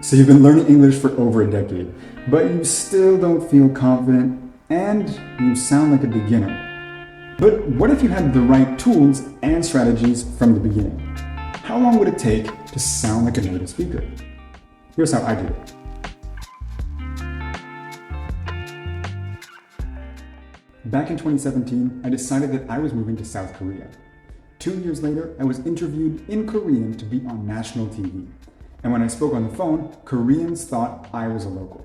So you've been learning English for over a decade, but you still don't feel confident and you sound like a beginner. But what if you had the right tools and strategies from the beginning? How long would it take to sound like a native speaker? Here's how I did it. Back in 2017, I decided that I was moving to South Korea. 2 years later, I was interviewed in Korean to be on national TV. And when I spoke on the phone, Koreans thought I was a local.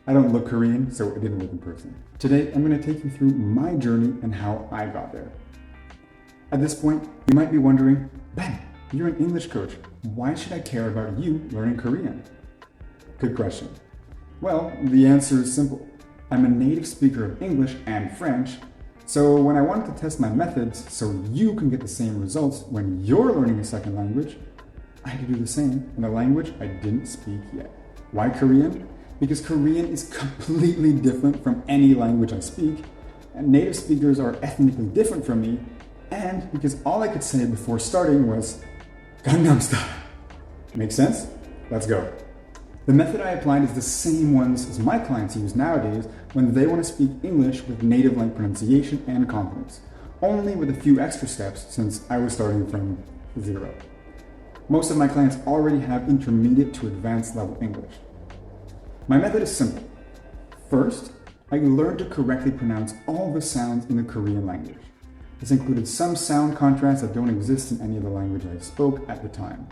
I don't look Korean, so it didn't work in person. Today, I'm going to take you through my journey and how I got there. At this point, you might be wondering, Ben, you're an English coach. Why should I care about you learning Korean? Good question. Well, the answer is simple. I'm a native speaker of English and French, so when I wanted to test my methods so you can get the same results when you're learning a second language, I had to do the same in a language I didn't speak yet. Why Korean? Because Korean is completely different from any language I speak, and native speakers are ethnically different from me, and because all I could say before starting was Gangnam Style. Make sense? Let's go. The method I applied is the same ones as my clients use nowadays when they want to speak English with native-like pronunciation and confidence, only with a few extra steps since I was starting from zero. Most of my clients already have intermediate to advanced level English. My method is simple. First, I learned to correctly pronounce all the sounds in the Korean language. This included some sound contrasts that don't exist in any of the language I spoke at the time.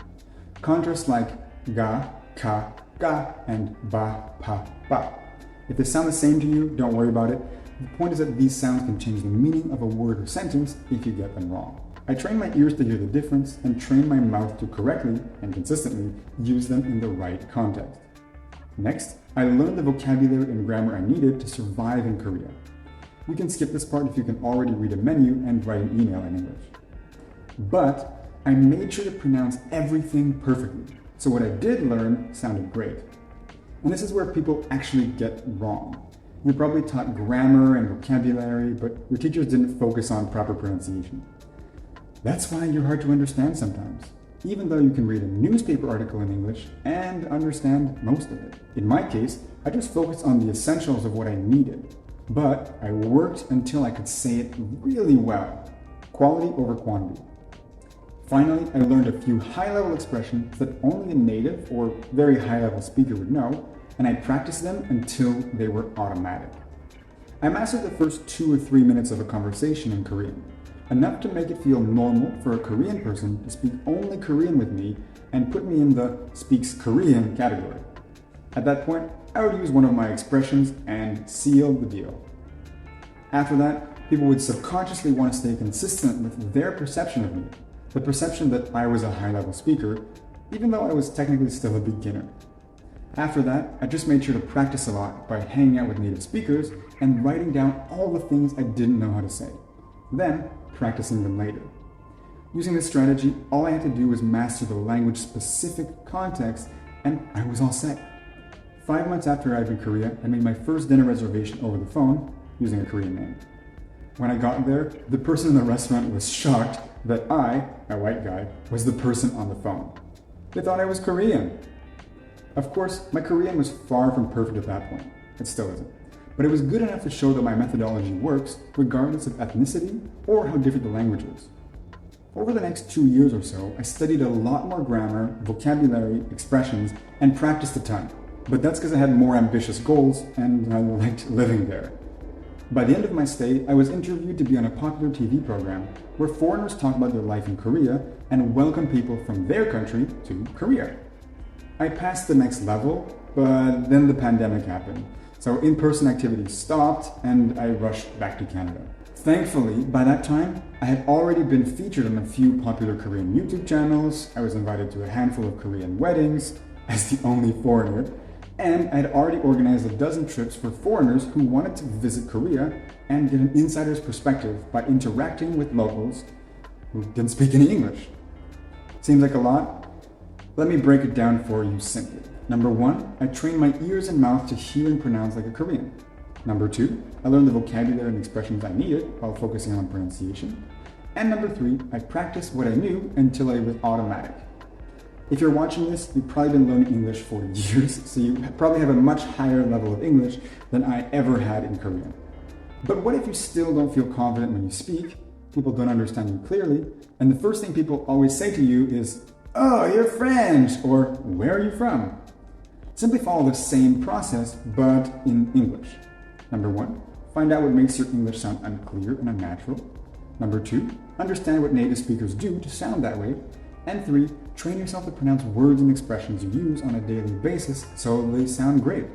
Contrasts like ga, ka, ga, and ba, pa, ba. If they sound the same to you, don't worry about it. The point is that these sounds can change the meaning of a word or sentence if you get them wrong. I trained my ears to hear the difference and trained my mouth to correctly and consistently use them in the right context. Next, I learned the vocabulary and grammar I needed to survive in Korea. You can skip this part if you can already read a menu and write an email in English. But I made sure to pronounce everything perfectly, so what I did learn sounded great. And this is where people actually get wrong. You're probably taught grammar and vocabulary, but your teachers didn't focus on proper pronunciation. That's why you're hard to understand sometimes, even though you can read a newspaper article in English and understand most of it. In my case, I just focused on the essentials of what I needed, but I worked until I could say it really well. Quality over quantity. Finally, I learned a few high-level expressions that only a native or very high-level speaker would know, and I practiced them until they were automatic. I mastered the first 2 or 3 minutes of a conversation in Korean, enough to make it feel normal for a Korean person to speak only Korean with me and put me in the speaks Korean category. At that point, I would use one of my expressions and seal the deal. After that, people would subconsciously want to stay consistent with their perception of me, the perception that I was a high-level speaker, even though I was technically still a beginner. After that, I just made sure to practice a lot by hanging out with native speakers and writing down all the things I didn't know how to say. Then, practicing them later. Using this strategy, all I had to do was master the language-specific context, and I was all set. 5 months after I arrived in Korea, I made my first dinner reservation over the phone using a Korean name. When I got there, the person in the restaurant was shocked that I, a white guy, was the person on the phone. They thought I was Korean. Of course, my Korean was far from perfect at that point. It still isn't. But it was good enough to show that my methodology works regardless of ethnicity or how different the language is. Over the next 2 years or so, I studied a lot more grammar, vocabulary, expressions, and practiced a ton. But that's because I had more ambitious goals and I liked living there. By the end of my stay, I was interviewed to be on a popular TV program where foreigners talk about their life in Korea and welcome people from their country to Korea. I passed the next level, but then the pandemic happened. So in-person activities stopped and I rushed back to Canada. Thankfully, by that time, I had already been featured on a few popular Korean YouTube channels, I was invited to a handful of Korean weddings as the only foreigner, and I had already organized a dozen trips for foreigners who wanted to visit Korea and get an insider's perspective by interacting with locals who didn't speak any English. Seems like a lot? Let me break it down for you simply. Number 1, I trained my ears and mouth to hear and pronounce like a Korean. Number 2, I learned the vocabulary and expressions I needed while focusing on pronunciation. And number 3, I practiced what I knew until it was automatic. If you're watching this, you've probably been learning English for years, so you probably have a much higher level of English than I ever had in Korean. But what if you still don't feel confident when you speak, people don't understand you clearly, and the first thing people always say to you is, "Oh, you're French," or "Where are you from?" Simply follow the same process, but in English. Number 1, find out what makes your English sound unclear and unnatural. Number 2, understand what native speakers do to sound that way. And 3, train yourself to pronounce words and expressions you use on a daily basis so they sound great.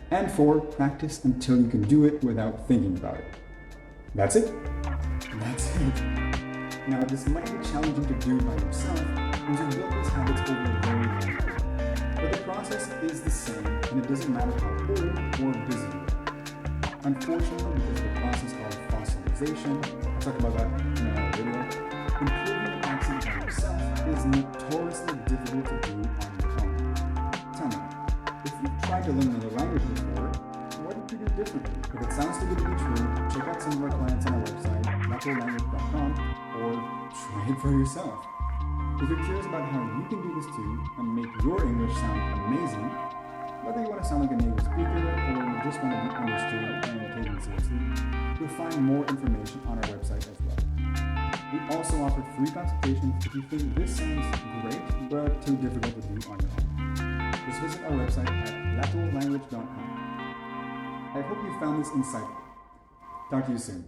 And 4, practice until you can do it without thinking about it. That's it. That's it. Now, this might be challenging to do by yourself because you build these habits over a very long time. But the process is the same, and it doesn't matter how old or busy you are. Unfortunately, because of the process called fossilization, I'll talk about that in another video, improving an accent by yourself is notoriously difficult to do on your own. Tell me, if you've tried to learn another language before, what did you do differently? If it sounds too good to be true, check out some of our clients on our website, fluently.com, or try it for yourself. If you're curious about how you can do this too and make your English sound amazing, whether you want to sound like a native speaker or you just want to be understood and taken seriously, you'll find more information on our website as well. We also offer free consultations if you think this sounds great but too difficult to do on your own. Just visit our website at fluently.com. I hope you found this insightful. Talk to you soon.